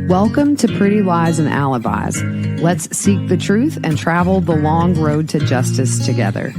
Welcome to Pretty Lies and Alibis. Let's seek the truth and travel the long road to justice together.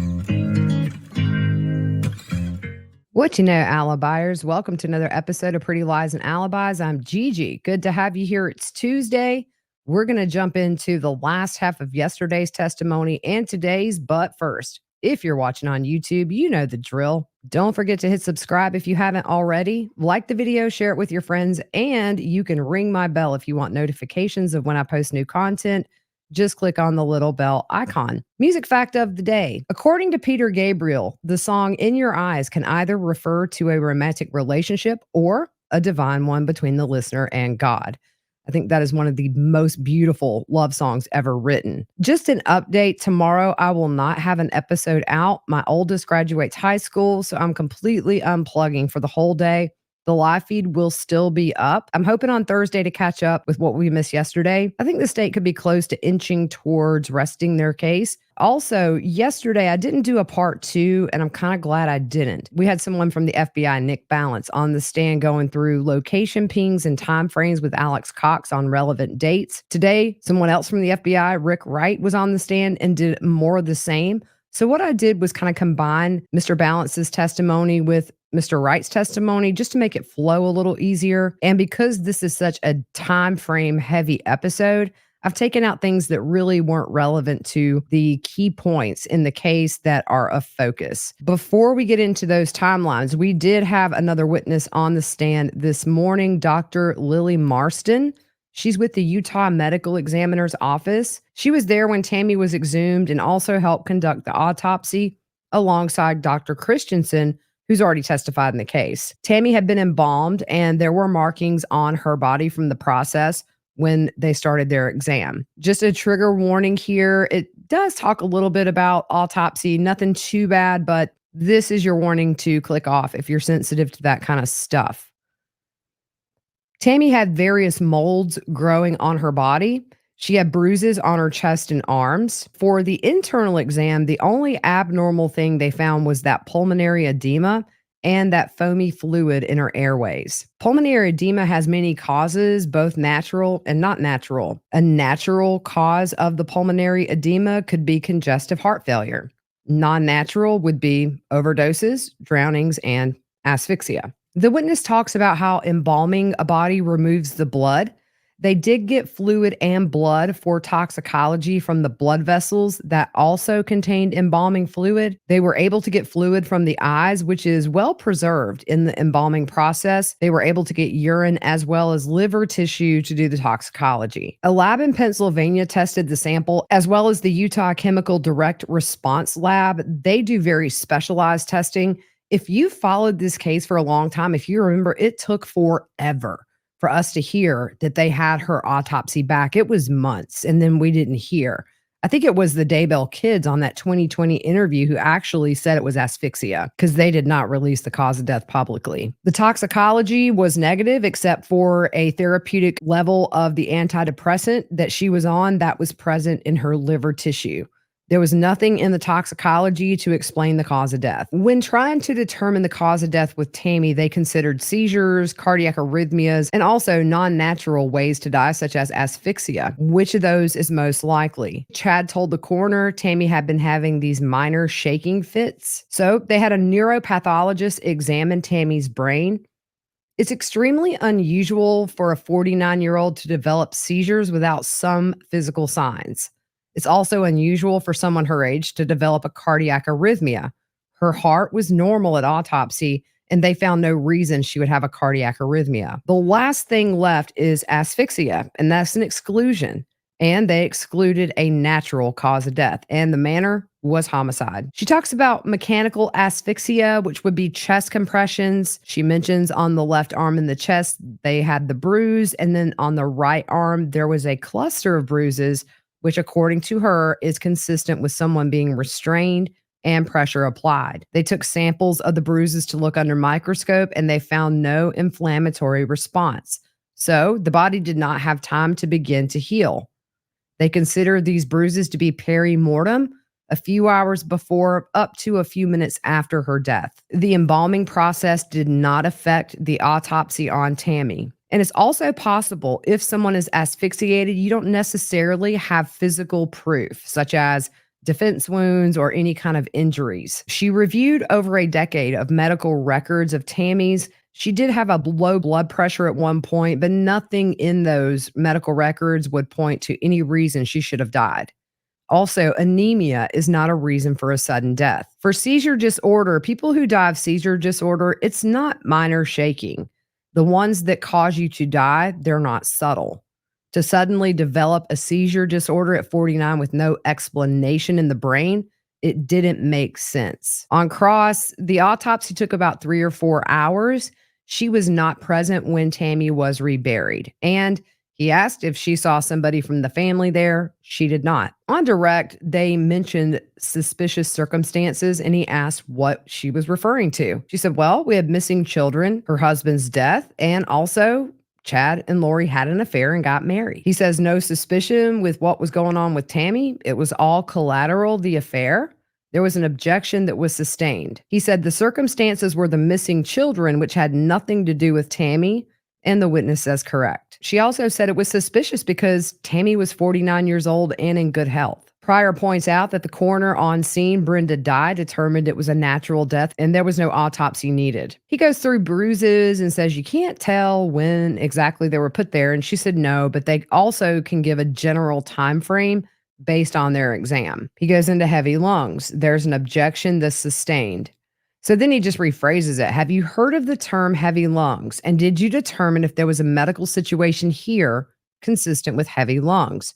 What you know, Alibiers? Welcome to another episode of Pretty Lies and Alibis. I'm Gigi. Good to have you here. It's Tuesday. We're going to jump into the last half of yesterday's testimony and today's, but first, if you're watching on YouTube, you know the drill. Don't forget to hit subscribe if you haven't already. Like the video, share it with your friends, and you can ring my bell if you want notifications of when I post new content. Just click on the little bell icon. Music fact of the day. According to Peter Gabriel, the song In Your Eyes can either refer to a romantic relationship or a divine one between the listener and God. I think that is one of the most beautiful love songs ever written. Just an update, tomorrow I will not have an episode out. My oldest graduates high school, so I'm completely unplugging for the whole day. The live feed will still be up. I'm hoping on Thursday to catch up with what we missed yesterday. I think the state could be close to inching towards resting their case. Also, yesterday I didn't do a part 2, and I'm kind of glad I didn't. We had someone from the FBI, Nick Balance, on the stand going through location pings and time frames with Alex Cox on relevant dates. Today, someone else from the FBI, Rick Wright, was on the stand and did more of the same. So what I did was kind of combine Mr. Balance's testimony with Mr. Wright's testimony just to make it flow a little easier. And because this is such a time frame heavy episode, I've taken out things that really weren't relevant to the key points in the case that are of focus. Before we get into those timelines, we did have another witness on the stand this morning, Dr. Lily Marsden. She's with the Utah Medical Examiner's Office. She was there when Tammy was exhumed and also helped conduct the autopsy alongside Dr. Christensen, who's already testified in the case. Tammy had been embalmed, and there were markings on her body from the process when they started their exam. Just a trigger warning here. It does talk a little bit about autopsy, nothing too bad, but this is your warning to click off if you're sensitive to that kind of stuff. Tammy had various molds growing on her body. She had bruises on her chest and arms. For the internal exam, the only abnormal thing they found was that pulmonary edema and that foamy fluid in her airways. Pulmonary edema has many causes, both natural and not natural. A natural cause of the pulmonary edema could be congestive heart failure. Non-natural would be overdoses, drownings, and asphyxia. The witness talks about how embalming a body removes the blood. They did get fluid and blood for toxicology from the blood vessels that also contained embalming fluid. They were able to get fluid from the eyes, which is well preserved in the embalming process. They were able to get urine as well as liver tissue to do the toxicology. A lab in Pennsylvania tested the sample, as well as the Utah Chemical Direct Response Lab. They do very specialized testing. If you followed this case for a long time, if you remember, it took forever for us to hear that they had her autopsy back. It was months, and then we didn't hear. I think it was the Daybell kids on that 2020 interview who actually said it was asphyxia because they did not release the cause of death publicly. The toxicology was negative except for a therapeutic level of the antidepressant that she was on that was present in her liver tissue. There was nothing in the toxicology to explain the cause of death. When trying to determine the cause of death with Tammy, they considered seizures, cardiac arrhythmias, and also non-natural ways to die, such as asphyxia. Which of those is most likely? Chad told the coroner Tammy had been having these minor shaking fits. So they had a neuropathologist examine Tammy's brain. It's extremely unusual for a 49-year-old to develop seizures without some physical signs. It's also unusual for someone her age to develop a cardiac arrhythmia. Her heart was normal at autopsy, and they found no reason she would have a cardiac arrhythmia. The last thing left is asphyxia, and that's an exclusion. And they excluded a natural cause of death, and the manner was homicide. She talks about mechanical asphyxia, which would be chest compressions. She mentions on the left arm and the chest, they had the bruise, and then on the right arm, there was a cluster of bruises, which according to her is consistent with someone being restrained and pressure applied. They took samples of the bruises to look under microscope, and they found no inflammatory response. So the body did not have time to begin to heal. They considered these bruises to be peri-mortem, a few hours before up to a few minutes after her death. The embalming process did not affect the autopsy on Tammy. And it's also possible if someone is asphyxiated, you don't necessarily have physical proof, such as defense wounds or any kind of injuries. She reviewed over a decade of medical records of Tammy's. She did have a low blood pressure at one point, but nothing in those medical records would point to any reason she should have died. Also, anemia is not a reason for a sudden death. For seizure disorder, people who die of seizure disorder, it's not minor shaking. The ones that cause you to die, they're not subtle. To suddenly develop a seizure disorder at 49 with no explanation in the brain, it didn't make sense. On Cross, the autopsy took about 3 or 4 hours. She was not present when Tammy was reburied. And he asked if she saw somebody from the family there. She did not. On direct, they mentioned suspicious circumstances and he asked what she was referring to. She said, well, we had missing children, her husband's death, and also Chad and Lori had an affair and got married. He says no suspicion with what was going on with Tammy. It was all collateral, the affair. There was an objection that was sustained. He said the circumstances were the missing children, which had nothing to do with Tammy. And the witness says correct. She also said it was suspicious because Tammy was 49 years old and in good health. Pryor points out that the coroner on scene, Brenda Dye, determined it was a natural death and there was no autopsy needed. He goes through bruises and says you can't tell when exactly they were put there. And she said no, but they also can give a general time frame based on their exam. He goes into heavy lungs. There's an objection that's sustained. So then he just rephrases it. Have you heard of the term heavy lungs? And did you determine if there was a medical situation here consistent with heavy lungs?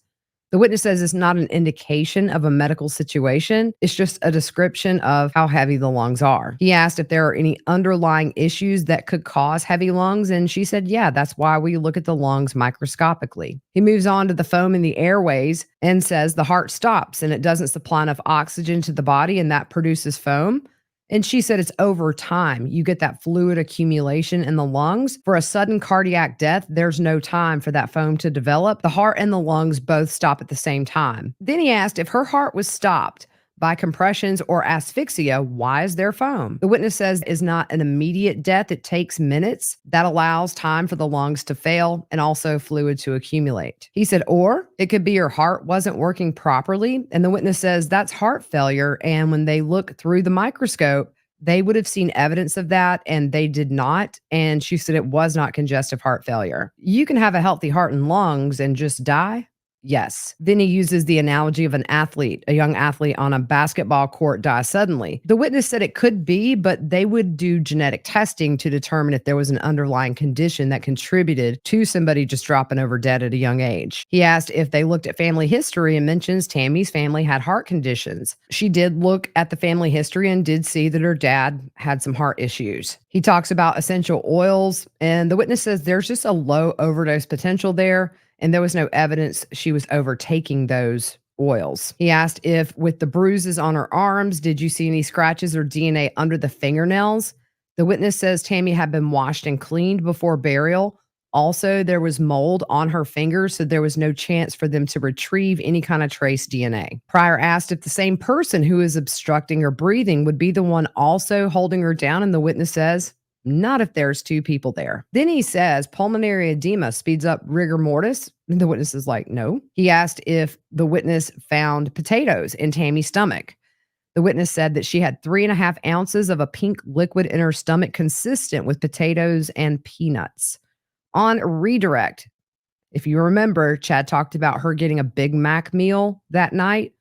The witness says it's not an indication of a medical situation. It's just a description of how heavy the lungs are. He asked if there are any underlying issues that could cause heavy lungs. And she said, yeah, that's why we look at the lungs microscopically. He moves on to the foam in the airways and says the heart stops and it doesn't supply enough oxygen to the body and that produces foam. And she said it's over time. You get that fluid accumulation in the lungs. For a sudden cardiac death, there's no time for that foam to develop. The heart and the lungs both stop at the same time. Then he asked if her heart was stopped by compressions or asphyxia, why is there foam? The witness says it's not an immediate death. It takes minutes. That allows time for the lungs to fail and also fluid to accumulate. He said, or it could be your heart wasn't working properly. And the witness says that's heart failure. And when they look through the microscope, they would have seen evidence of that and they did not. And she said it was not congestive heart failure. You can have a healthy heart and lungs and just die. Yes. Then he uses the analogy of an athlete, a young athlete on a basketball court dies suddenly. The witness said it could be, but they would do genetic testing to determine if there was an underlying condition that contributed to somebody just dropping over dead at a young age. He asked if they looked at family history and mentions Tammy's family had heart conditions. She did look at the family history and did see that her dad had some heart issues. He talks about essential oils, and the witness says there's just a low overdose potential there. And there was no evidence she was overtaking those oils. He asked if with the bruises on her arms, did you see any scratches or DNA under the fingernails? The witness says Tammy had been washed and cleaned before burial. Also, there was mold on her fingers, so there was no chance for them to retrieve any kind of trace DNA. Pryor asked if the same person who is obstructing her breathing would be the one also holding her down, and the witness says, not if there's two people there. Then he says pulmonary edema speeds up rigor mortis. The witness is like, no. He asked if the witness found potatoes in Tammy's stomach. The witness said that she had 3.5 ounces of a pink liquid in her stomach consistent with potatoes and peanuts. On redirect, if you remember, Chad talked about her getting a Big Mac meal that night.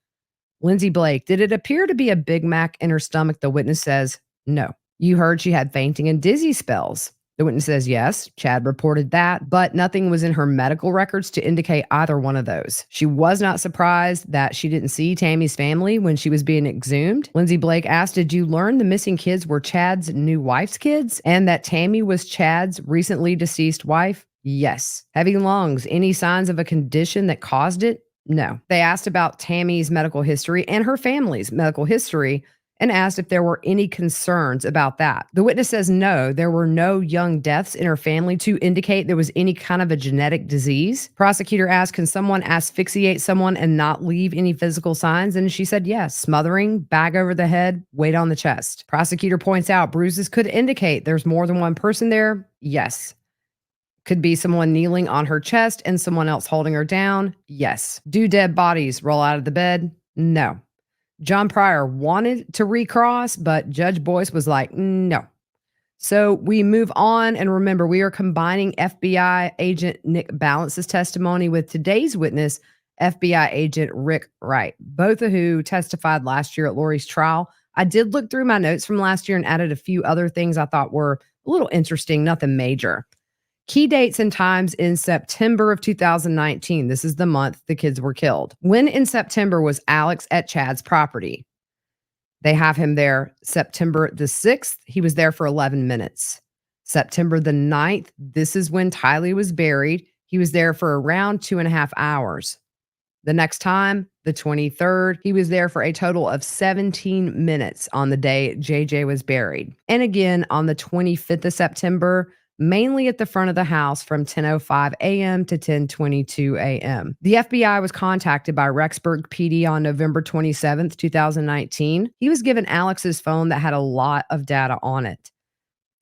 Lindsay Blake, did it appear to be a Big Mac in her stomach? The witness says, no. You heard she had fainting and dizzy spells. The witness says yes. Chad reported that, but nothing was in her medical records to indicate either one of those. She was not surprised that she didn't see Tammy's family when she was being exhumed. Lindsay Blake asked, did you learn the missing kids were Chad's new wife's kids and that Tammy was Chad's recently deceased wife? Yes. Heavy lungs. Any signs of a condition that caused it? No. They asked about Tammy's medical history and her family's medical history and asked if there were any concerns about that. The witness says no, there were no young deaths in her family to indicate there was any kind of a genetic disease. Prosecutor asked, can someone asphyxiate someone and not leave any physical signs? And she said yes, smothering, bag over the head, weight on the chest. Prosecutor points out bruises could indicate there's more than one person there. Yes. Could be someone kneeling on her chest and someone else holding her down. Yes. Do dead bodies roll out of the bed? No. John Pryor wanted to recross, but Judge Boyce was like, no. So we move on. And remember, we are combining FBI agent Nick Balance's testimony with today's witness, FBI agent Rick Wright, both of who testified last year at Lori's trial. I did look through my notes from last year and added a few other things I thought were a little interesting, nothing major. Key dates and times in September of 2019. This is the month the kids were killed. When in September was Alex at Chad's property? They have him there September the 6th. He was there for 11 minutes. September the 9th, this is when Tylee was buried. He was there for around 2.5 hours. The next time, the 23rd, he was there for a total of 17 minutes on the day JJ was buried. And again, on the 25th of September, mainly at the front of the house from 10:05 a.m. to 10:22 a.m. The FBI was contacted by Rexburg PD on November 27th, 2019. He was given Alex's phone that had a lot of data on it.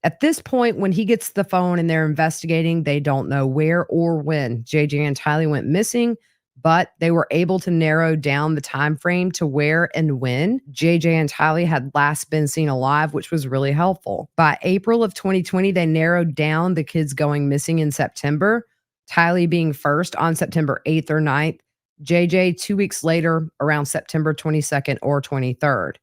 At this point, when he gets the phone and they're investigating, they don't know where or when JJ and Tylee went missing, but they were able to narrow down the time frame to where and when JJ and Tylee had last been seen alive, which was really helpful. By April of 2020, they narrowed down the kids going missing in September, Tylee being first on September 8th or 9th, JJ 2 weeks later around September 22nd or 23rd.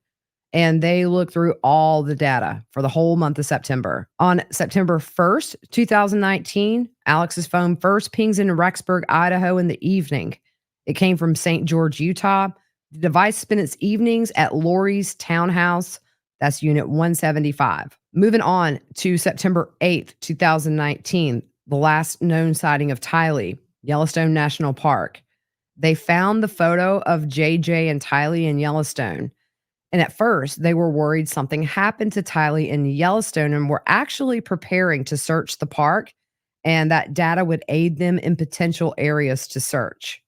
And they looked through all the data for the whole month of September. On September 1st, 2019, Alex's phone first pings in Rexburg, Idaho in the evening. It came from St. George, Utah. The device spent its evenings at Lori's townhouse. That's Unit 175. Moving on to September 8th, 2019, the last known sighting of Tylee, Yellowstone National Park. They found the photo of JJ and Tylee in Yellowstone. And at first, they were worried something happened to Tylee in Yellowstone and were actually preparing to search the park, and that data would aid them in potential areas to search.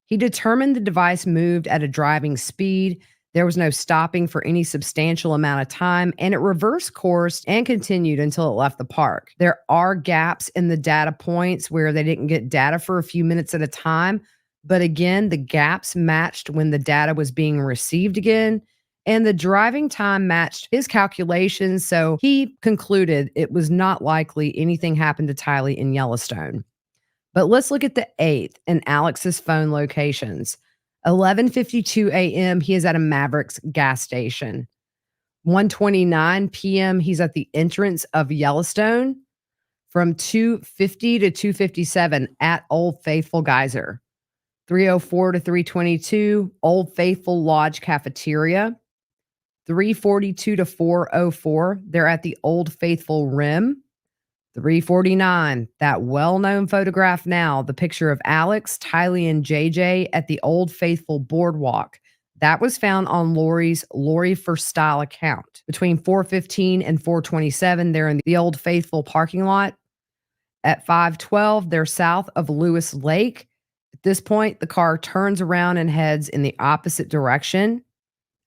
He determined the device moved at a driving speed. There was no stopping for any substantial amount of time, and it reversed course and continued until it left the park. There are gaps in the data points where they didn't get data for a few minutes at a time, but again, the gaps matched when the data was being received again, and the driving time matched his calculations, so he concluded it was not likely anything happened to Tylee in Yellowstone. But let's look at the 8th and Alex's phone locations. 11:52 a.m., he is at a Mavericks gas station. 1:29 p.m., he's at the entrance of Yellowstone. From 2:50 to 2:57 at Old Faithful Geyser. 3:04 to 3:22, Old Faithful Lodge Cafeteria. 3:42 to 4:04, they're at the Old Faithful Rim. 3:49, that well-known photograph now, the picture of Alex, Tylee, and JJ at the Old Faithful Boardwalk. That was found on Lori's Lori for Style account. Between 4:15 and 4:27, they're in the Old Faithful parking lot. At 5:12, they're south of Lewis Lake. At this point, the car turns around and heads in the opposite direction.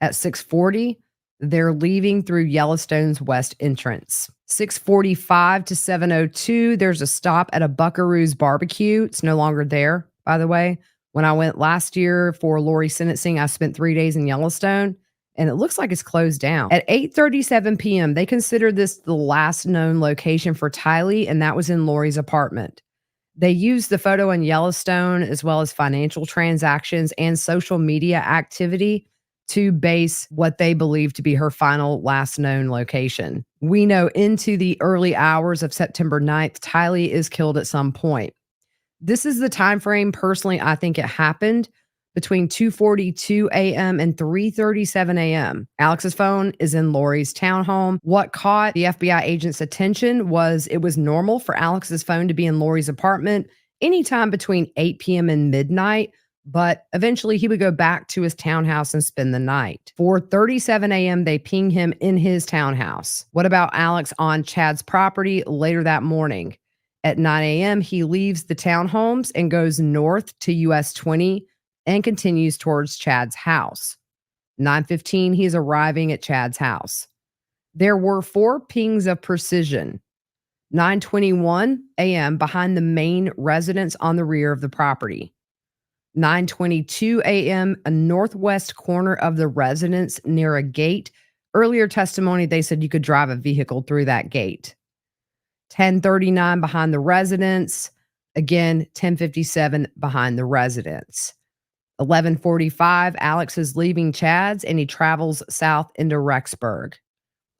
At 6:40, they're leaving through Yellowstone's west entrance. 6:45 to 7:02, there's a stop at a Buckaroo's Barbecue. It's no longer there, by the way. When I went last year for Lori's sentencing, I spent 3 days in Yellowstone, and it looks like it's closed down. At 8:37 p.m., they considered this the last known location for Tylee, and that was in Lori's apartment. They used the photo in Yellowstone as well as financial transactions and social media activity to base what they believe to be her final last known location. We know into the early hours of September 9th, Tylee is killed at some point. This is the time frame, personally, I think it happened between 2:42 a.m. and 3:37 a.m. Alex's phone is in Lori's townhome. What caught the FBI agent's attention was it was normal for Alex's phone to be in Lori's apartment anytime between 8 p.m. and midnight, but eventually he would go back to his townhouse and spend the night. 4:37 a.m., they ping him in his townhouse. What about Alex on Chad's property later that morning? At 9 a.m., he leaves the townhomes and goes north to US 20 and continues towards Chad's house. 9:15, he's arriving at Chad's house. There were 4 pings of precision. 9:21 a.m. behind the main residence on the rear of the property. 9:22 a.m. a northwest corner of the residence near a gate. Earlier testimony, they said you could drive a vehicle through that gate. 10:39 behind the residence. Again, 10:57 behind the residence. 11:45, Alex is leaving Chad's and he travels south into Rexburg.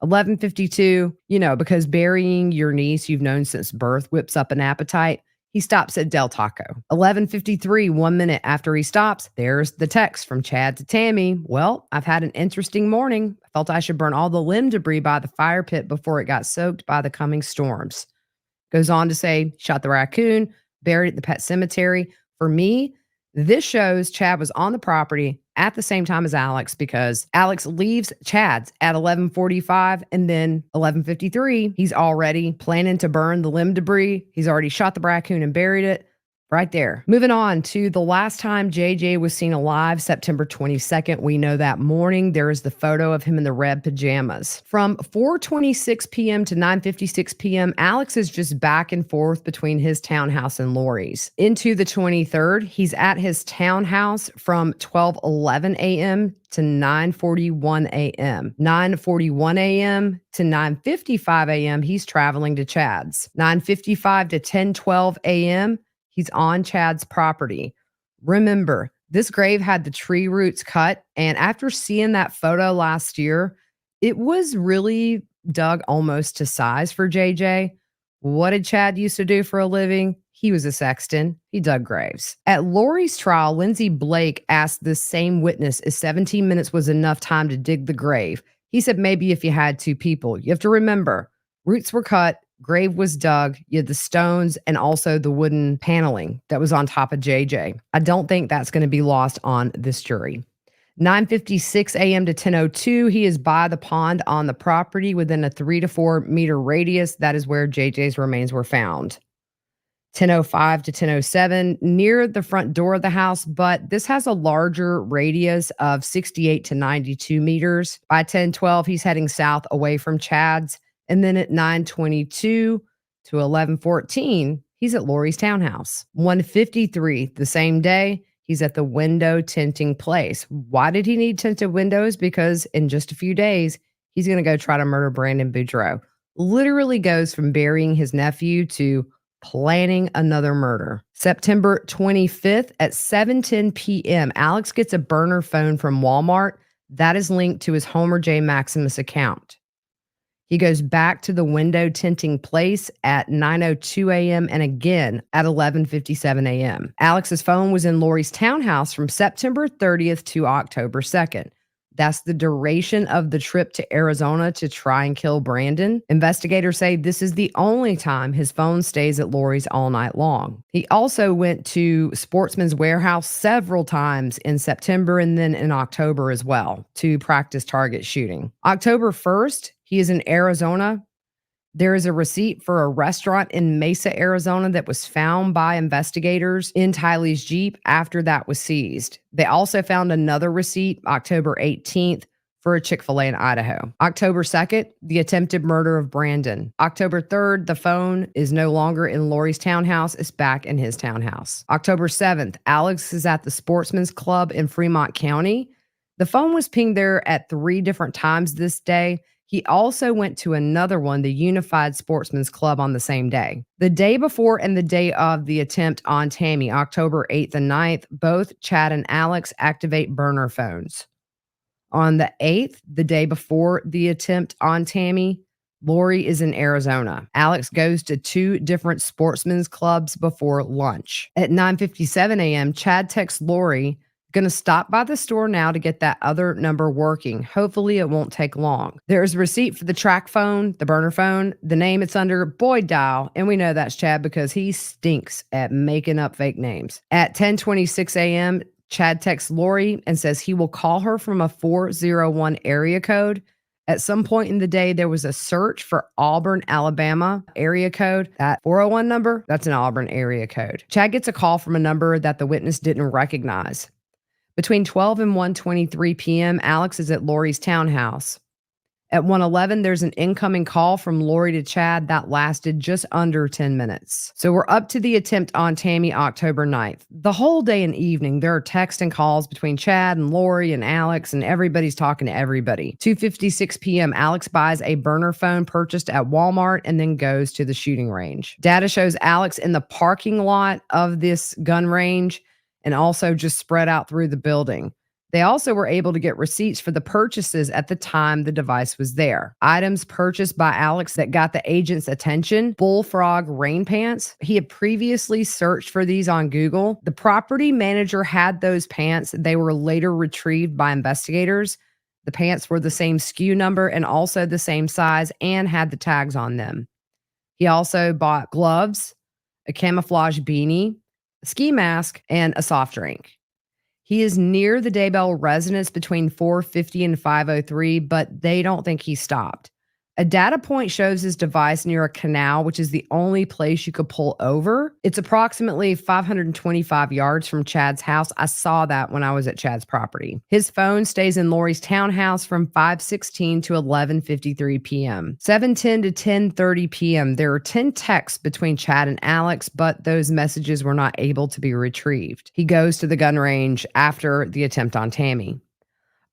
11:52, because burying your niece you've known since birth whips up an appetite, he stops at Del Taco. 11:53, 1 minute after he stops, there's the text from Chad to Tammy. Well, I've had an interesting morning. I felt I should burn all the limb debris by the fire pit before it got soaked by the coming storms. Goes on to say, shot the raccoon, buried at the pet cemetery. For me, this shows Chad was on the property at the same time as Alex because Alex leaves Chad's at 11:45 and then 11:53, he's already planning to burn the limb debris. He's already shot the raccoon and buried it. Right there. Moving on to the last time JJ was seen alive, September 22nd. We know that morning there is the photo of him in the red pajamas. From 4:26 p.m. to 9:56 p.m., Alex is just back and forth between his townhouse and Lori's. Into the 23rd, he's at his townhouse from 12:11 a.m. to 9:41 a.m. 9:41 a.m. to 9:55 a.m., he's traveling to Chad's. 9:55 to 10:12 a.m., he's on Chad's property. Remember, this grave had the tree roots cut, and after seeing that photo last year, it was really dug almost to size for JJ. What did Chad used to do for a living? He was a sexton. He dug graves. At Lori's trial, Lindsay Blake asked this same witness if 17 minutes was enough time to dig the grave. He said maybe if you had two people. You have to remember, roots were cut, grave was dug, you had the stones and also the wooden paneling that was on top of JJ. I don't think that's going to be lost on this jury. 9:56 a.m. to 10:02, he is by the pond on the property within a 3 to 4 meter radius. That is where JJ's remains were found. 10:05 to 10:07, near the front door of the house, but this has a larger radius of 68 to 92 meters. By 10:12, he's heading south away from Chad's. And then at 9:22 to 11:14, he's at Lori's townhouse. 1:53 the same day, he's at the window tinting place. Why did he need tinted windows? Because in just a few days, he's going to go try to murder Brandon Boudreaux. Literally goes from burying his nephew to planning another murder. September 25th at 7:10 p.m., Alex gets a burner phone from Walmart that is linked to his Homer J. Maximus account. He goes back to the window tinting place at 9:02 a.m. and again at 11:57 a.m. Alex's phone was in Lori's townhouse from September 30th to October 2nd. That's the duration of the trip to Arizona to try and kill Brandon. Investigators say this is the only time his phone stays at Lori's all night long. He also went to Sportsman's Warehouse several times in September and then in October as well to practice target shooting. October 1st, he is in Arizona. There is a receipt for a restaurant in Mesa, Arizona that was found by investigators in Tylee's Jeep after that was seized. They also found another receipt October 18th for a Chick-fil-A in Idaho. October 2nd, the attempted murder of Brandon. October 3rd, the phone is no longer in Lori's townhouse. It's back in his townhouse. October 7th, Alex is at the Sportsman's Club in Fremont County. The phone was pinged there at 3 different times this day. He also went to another one, the Unified Sportsman's Club, on the same day. The day before and the day of the attempt on Tammy, October 8th and 9th, both Chad and Alex activate burner phones. On the 8th, the day before the attempt on Tammy, Lori is in Arizona. Alex goes to 2 different sportsmen's clubs before lunch. At 9:57 a.m., Chad texts Lori, "Going to stop by the store now to get that other number working. Hopefully it won't take long." There's a receipt for the track phone, the burner phone. The name it's under, Boyd Dial, and we know that's Chad because he stinks at making up fake names. At 10:26 a.m., Chad texts Lori and says he will call her from a 401 area code. At some point in the day, there was a search for Auburn, Alabama area code. That 401 number, that's an Auburn area code. Chad gets a call from a number that the witness didn't recognize. Between 12 and 1:23 p.m., Alex is at Lori's townhouse. At 1:11, there's an incoming call from Lori to Chad that lasted just under 10 minutes. So we're up to the attempt on Tammy October 9th. The whole day and evening, there are text and calls between Chad and Lori and Alex, and everybody's talking to everybody. 2:56 p.m., Alex buys a burner phone purchased at Walmart and then goes to the shooting range. Data shows Alex in the parking lot of this gun range and also just spread out through the building. They also were able to get receipts for the purchases at the time the device was there. Items purchased by Alex that got the agent's attention: bullfrog rain pants. He had previously searched for these on Google. The property manager had those pants. They were later retrieved by investigators. The pants were the same SKU number and also the same size and had the tags on them. He also bought gloves, a camouflage beanie, a ski mask, and a soft drink. He is near the Daybell residence between 4:50 and 5:03, but they don't think he stopped. A data point shows his device near a canal, which is the only place you could pull over. It's approximately 525 yards from Chad's house. I saw that when I was at Chad's property. His phone stays in Lori's townhouse from 5:16 to 11:53 p.m. 7:10 to 10:30 p.m. There are 10 texts between Chad and Alex, but those messages were not able to be retrieved. He goes to the gun range after the attempt on Tammy.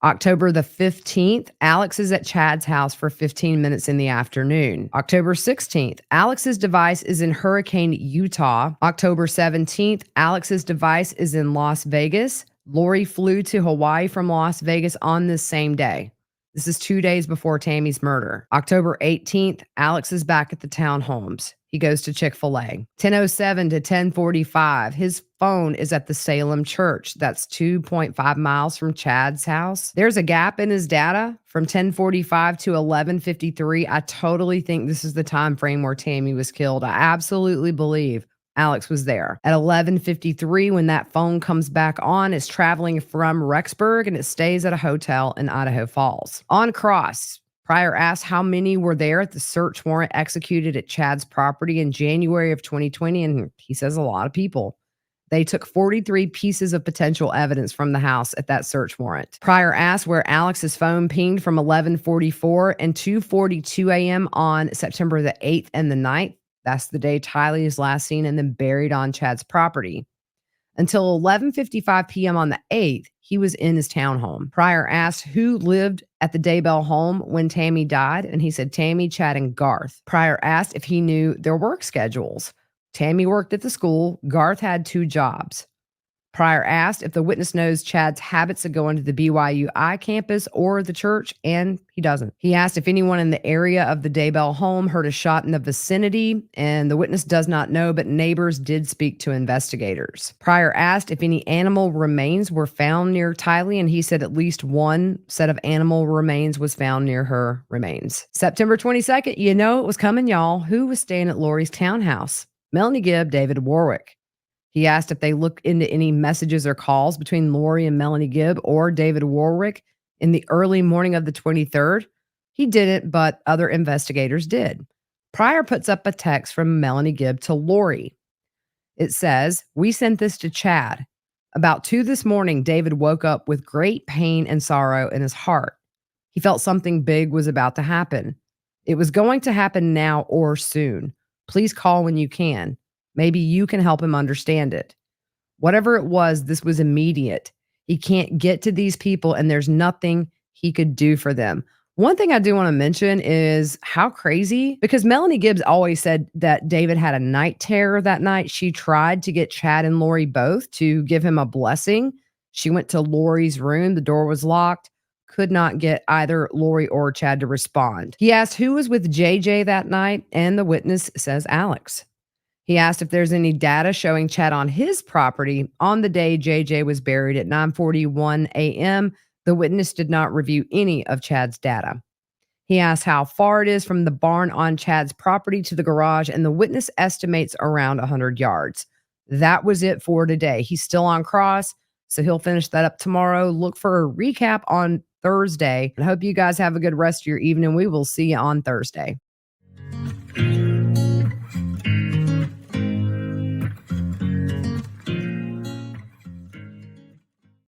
October the 15th, Alex is at Chad's house for 15 minutes in the afternoon. October 16th, Alex's device is in Hurricane, Utah. October 17th, Alex's device is in Las Vegas. Lori flew to Hawaii from Las Vegas on this same day. This is 2 days before Tammy's murder. October 18th, Alex is back at the townhomes. He goes to Chick-fil-A. 10:07 to 10:45, his phone is at the Salem Church. That's 2.5 miles from Chad's house. There's a gap in his data from 10:45 to 11:53. I totally think this is the time frame where Tammy was killed. I absolutely believe Alex was there. At 11:53, when that phone comes back on, it's traveling from Rexburg and it stays at a hotel in Idaho Falls. On cross, Pryor asked how many were there at the search warrant executed at Chad's property in January of 2020, and he says a lot of people. They took 43 pieces of potential evidence from the house at that search warrant. Pryor asked where Alex's phone pinged from 11:44 and 2:42 a.m. on September the 8th and the 9th. That's the day Tylee is last seen and then buried on Chad's property. Until 11:55 p.m. on the 8th, he was in his townhome. Pryor asked who lived at the Daybell home when Tammy died, and he said Tammy, Chad, and Garth. Pryor asked if he knew their work schedules. Tammy worked at the school. Garth had 2 jobs. Pryor asked if the witness knows Chad's habits of going to the BYU-I campus or the church, and he doesn't. He asked if anyone in the area of the Daybell home heard a shot in the vicinity, and the witness does not know, but neighbors did speak to investigators. Pryor asked if any animal remains were found near Tylee, and he said at least one set of animal remains was found near her remains. September 22nd, you know it was coming, y'all. Who was staying at Lori's townhouse? Melanie Gibb, David Warwick. He asked if they looked into any messages or calls between Lori and Melanie Gibb or David Warwick in the early morning of the 23rd. He didn't, but other investigators did. Pryor puts up a text from Melanie Gibb to Lori. It says, "We sent this to Chad. About 2 this morning, David woke up with great pain and sorrow in his heart. He felt something big was about to happen. It was going to happen now or soon. Please call when you can. Maybe you can help him understand it. Whatever it was, this was immediate. He can't get to these people and there's nothing he could do for them." One thing I do want to mention is how crazy, because Melanie Gibbs always said that David had a night terror that night. She tried to get Chad and Lori both to give him a blessing. She went to Lori's room. The door was locked. Could not get either Lori or Chad to respond. He asked who was with JJ that night, and the witness says Alex. He asked if there's any data showing Chad on his property on the day JJ was buried at 9:41 a.m. The witness did not review any of Chad's data. He asked how far it is from the barn on Chad's property to the garage, and the witness estimates around 100 yards. That was it for today. He's still on cross, so he'll finish that up tomorrow. Look for a recap on Thursday. I hope you guys have a good rest of your evening. We will see you on Thursday.